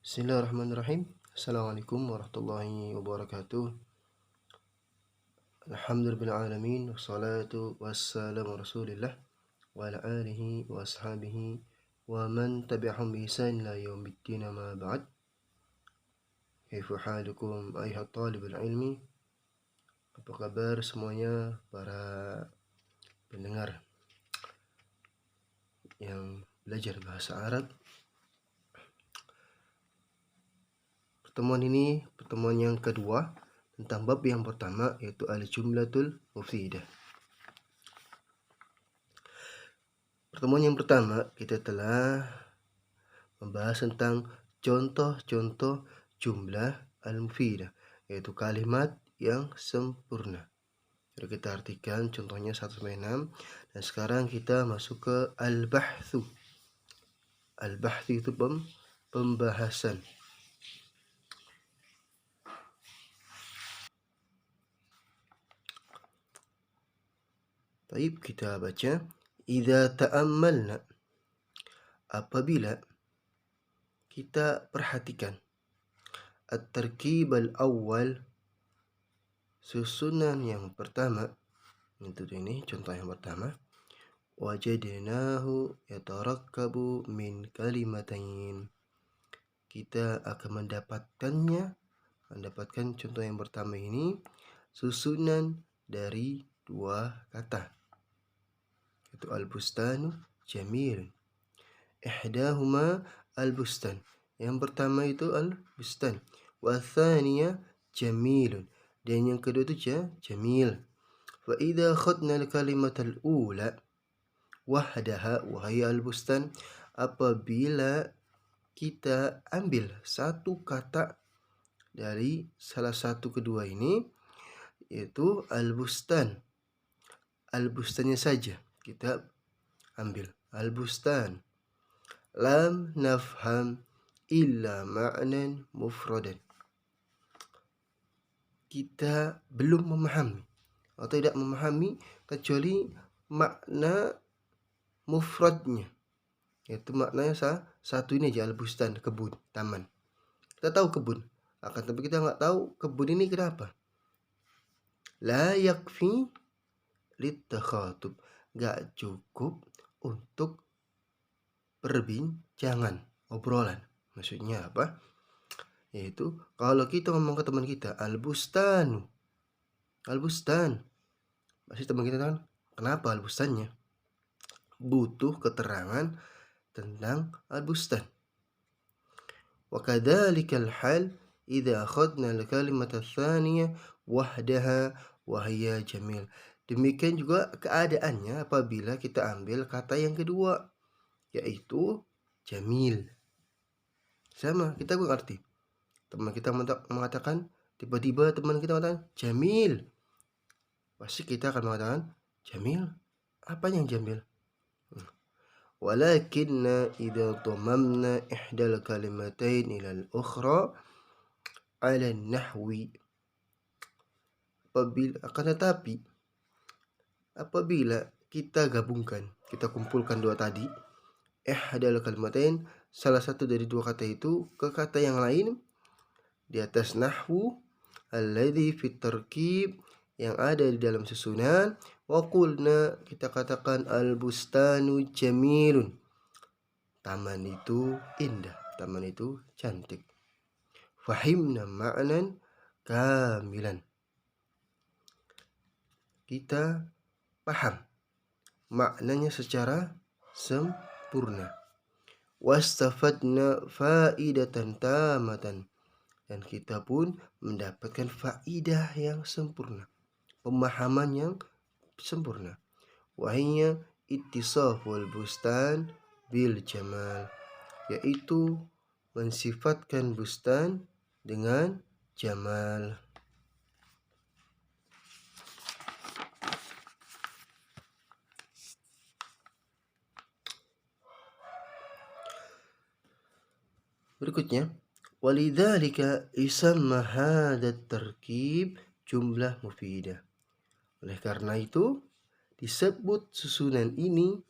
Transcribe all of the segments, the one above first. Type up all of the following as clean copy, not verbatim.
Bismillahirrahmanirrahim. Assalamualaikum warahmatullahi wabarakatuh. Alhamdulillahirrahmanirrahim. Wassalatu wassalamu rasulillah wa ala alihi wa ashabihi wa man tabi'ahum bi ihsan ila yaumiddin ma ba'd. Kaifa halukum ayuha talibul ilmi? Apa kabar semuanya para pendengar yang belajar bahasa Arab? Pertemuan ini pertemuan yang kedua tentang bab yang pertama, yaitu al-jumlatul mufidah. Pertemuan yang pertama kita telah membahas tentang contoh-contoh jumlah al-mufidah, yaitu kalimat yang sempurna. Jadi kita artikan contohnya 1-6. Dan sekarang kita masuk ke al-bahthu. Al-bahthu itu pembahasan. Baik, kita baca. Idza ta'ammalna, apabila kita perhatikan at-tarkib al-awwal, susunan yang pertama. Itu ini contoh yang pertama. Wajadnahu yatarakkabu min kalimatain. Kita akan mendapatkan contoh yang pertama ini susunan dari dua kata. Itu al-bustanu jamil. Ihdahuma al-bustan. Yang pertama itu al-bustan. Wa thaniya jamilun. Dan yang kedua itu jamil. Fa idza khadna al-kalimat al-ula wahdaha wa hiya al-bustan, apabila kita ambil satu kata dari salah satu kedua ini, yaitu al-bustan. Al-bustannya saja kita ambil al-bustan. Lam nafham illa ma'nan mufradan. Kita belum memahami atau tidak memahami kecuali makna mufradnya, yaitu maknanya satu ini aja, al-bustan, kebun, taman. Kita tahu kebun, akan tapi kita nggak tahu kebun ini kenapa. La yakfi litakhatub, nggak cukup untuk perbincangan, obrolan. Maksudnya apa? Yaitu kalau kita ngomong ke teman kita al-bustan, pasti teman kita kan, kenapa al-bustannya? Butuh keterangan tentang al-bustan. Wa kadzalikal hal idza akhadna al-kalimata tsaniyah wahdaha wa hiya jamil. Demikian juga keadaannya apabila kita ambil kata yang kedua, yaitu jamil. Sama, kita mengerti. Teman kita mengatakan, tiba-tiba teman kita mengatakan jamil, pasti kita akan mengatakan jamil. Apa yang jamil? Walakinna idza dhammamna ihdal kalimatain ila al-ukhra ala nahwi, apabila kita gabungkan, kita kumpulkan dua tadi, ihdal kalimatain, salah satu dari dua kata itu ke kata yang lain di atas nahwu alladhi fit tarkib, yang ada di dalam susunan. Wa qulna, kita katakan al-bustanu jamilun, taman itu indah, taman itu cantik. Fahimna ma'nan kamilan, kita paham maknanya secara sempurna. Wastafadna faidatan tamatan, dan kita pun mendapatkan faidah yang sempurna, pemahaman yang sempurna. Wahiyya ittisaful bustan bil jamal, yaitu mensifatkan bustan dengan jamal. Berikutnya, walidzalika isamma hadzal tarkib jumlah mufidah. Oleh karena itu disebut susunan ini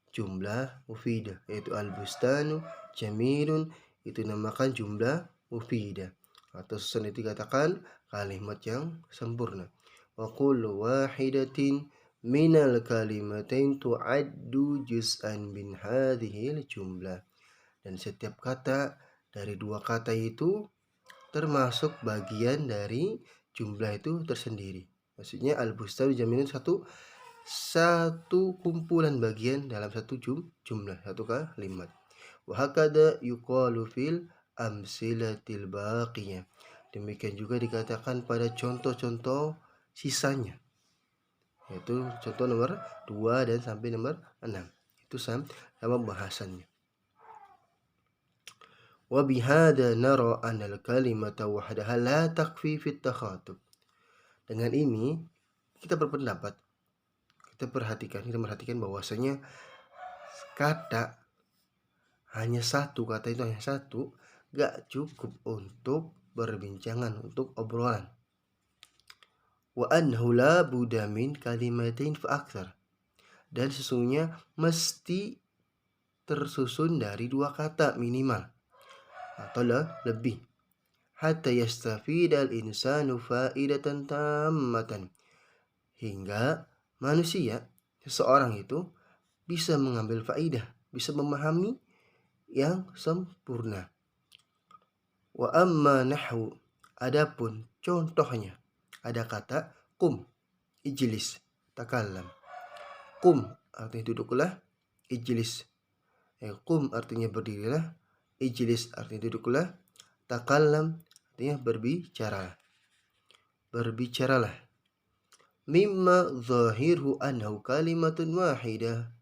jumlah mufidah, yaitu al-bustanu jamilun itu dinamakan jumlah mufidah, atau susunan itu dikatakan kalimat yang sempurna. Wa kullu wahidatin minal kalimatain tu'addu juz'an min hadhil jumlah. Dan setiap kata dari dua kata itu termasuk bagian dari jumlah itu tersendiri. Maksudnya al-bustan dijamin satu kumpulan bagian dalam satu jumlah, satu kalimat. Wa hakada yuqalu fil amsilatil baqiyah. Demikian juga dikatakan pada contoh-contoh sisanya, yaitu contoh nomor 2 dan sampai nomor 6. Itu sama bahasannya. Wa bihada nara anna al-kalimata wahdaha la takfi fit takhatub. Dengan ini kita berpendapat, kita perhatikan bahwasanya kata itu hanya satu, gak cukup untuk berbincangan, untuk obrolan. Wa annahu la budda min kalimatain fa aktsar. Dan sesungguhnya mesti tersusun dari 2 kata minimal atau lebih. Hatta yastafidal insanu faidatan tammatan. Hingga manusia, seseorang itu bisa mengambil faidah, bisa memahami yang sempurna. Wa amma nahwu, adapun contohnya, ada kata kum, ijlis, takallam. Kum artinya duduklah, ijlis. Kum artinya berdirilah, ijlis artinya duduklah, takallam artinya berbicaralah. Mimma zahiru annahu kalimatun wahidah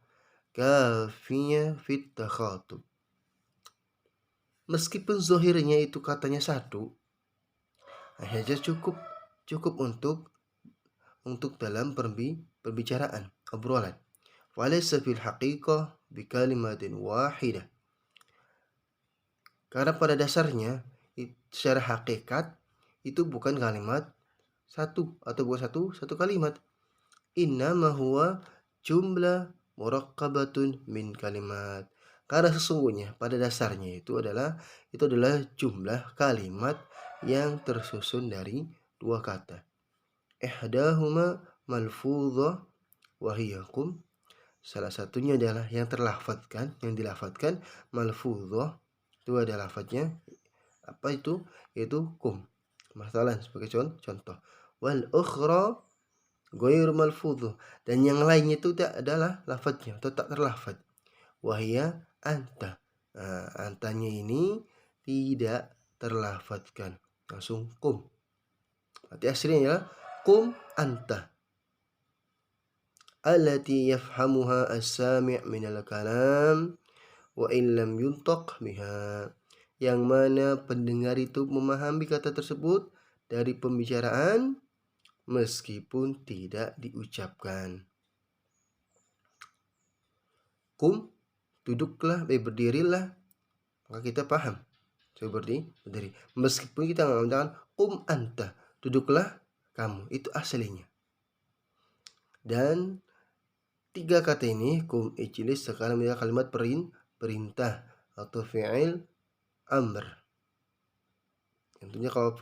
kafiyah fit takhatub. Meskipun zahirnya itu katanya satu, hanya cukup untuk dalam perbicaraan, obrolan. Walaysa fil haqiqah bikalimatin wahidah. Karena pada dasarnya secara hakikat itu bukan kalimat satu atau bukan satu kalimat. Innama huwa jumlah muraqqabatun min kalimat. Karena sesungguhnya pada dasarnya itu adalah jumlah kalimat yang tersusun dari 2 kata. Ihdahuma malfudhah wa hiya kum. Salah satunya adalah yang dilafadzkan malfudhah, itu ada lafadznya apa itu? Yaitu kum. Masalah sebagai contoh. Wal ukhra ghairu malfudhah, dan yang lainnya itu adalah lafadznya atau tak terlafadz. Wahia anta. Antanya ini tidak terlafadzkan, langsung kum. Berarti aslinya ya kum anta. Allati yafhamuha as-sami' minal kalam wa illam yuntaq biha. Yang mana pendengar itu memahami kata tersebut dari pembicaraan meskipun tidak diucapkan. Kum, duduklah, berdirilah, maka kita paham seperti berdiri. Meskipun kita mengatakan kum anta, duduklah kamu, itu aslinya. Dan 3 kata ini kum, ijlis, sekarang menjadi kalimat perintah atau fi'il amr. Tentunya kalau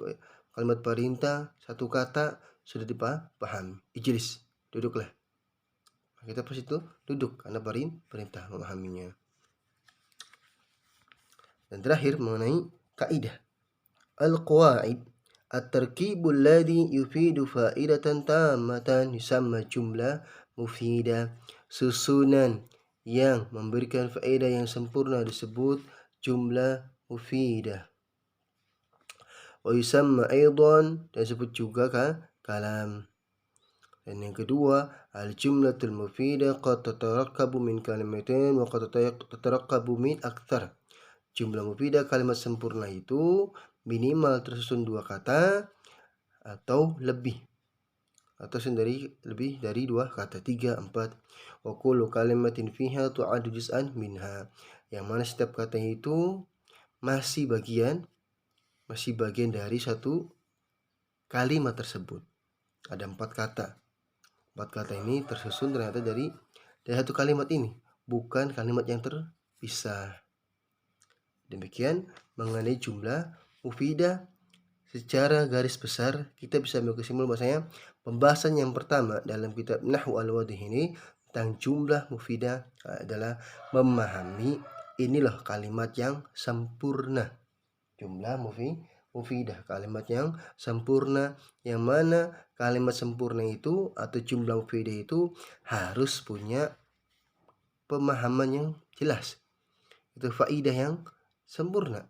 kalimat perintah 1 kata sudah dipahami, ijlis, duduklah. Kita pas itu duduk karena perintah, memahaminya. Dan terakhir mengenai kaidah al-qawaid, at-tarkibul ladzi yufidu faidatan tammatan yusamma jumlah mufidah. Susunan yang memberikan faedah yang sempurna disebut jumlah mufidah. Wa yusamma aidan, dan disebut juga kalam. Dan yang kedua, al-jumlatul mufidah qad tatarakkabu min kalimatain wa qad tatarakkabu min aktsar. Jumlah mufidah, kalimat sempurna itu minimal tersusun 2 kata atau lebih, atau lebih dari 2 kata, 3, 4. Wa kullu kalimatin fiha tu'addu juz'an minha. Yang mana setiap kata itu masih bagian dari satu kalimat tersebut. Ada 4 kata. 4 kata ini tersusun ternyata dari satu kalimat ini, bukan kalimat yang terpisah. Demikian mengenai jumlah mufidah. Secara garis besar kita bisa ambil kesimpulan bahwasanya pembahasan yang pertama dalam kitab Nahwu al-Wadih ini tentang jumlah mufidah adalah memahami inilah kalimat yang sempurna. Jumlah mufidah, kalimat yang sempurna, yang mana kalimat sempurna itu atau jumlah mufidah itu harus punya pemahaman yang jelas. Itu faidah yang sempurna.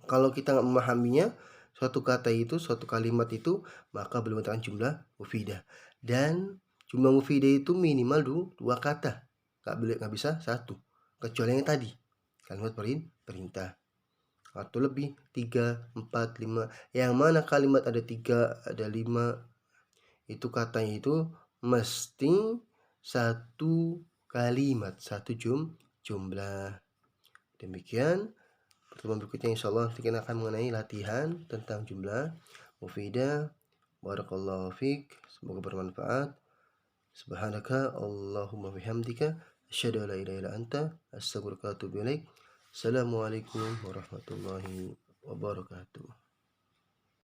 Kalau kita nggak memahaminya, suatu kata itu, suatu kalimat itu, maka belum mengatakan jumlah mufidah. Dan jumlah mufidah itu minimal dua kata, nggak bisa satu. Kecuali yang tadi, kalimat perintah. Atau lebih 3, 4, 5. Yang mana kalimat ada 3, ada 5, itu katanya itu mesti satu kalimat, satu jumlah. Demikian. Pertemuan berikutnya insyaallah nanti kita akan mengenai latihan tentang jumlah mufidah. Barakallahu fiik, semoga bermanfaat. Subhanaka Allahumma bihamdika asyhadu an la ilaha illa anta astaghfiruka wa atubu ilaik. Assalamualaikum warahmatullahi wabarakatuh.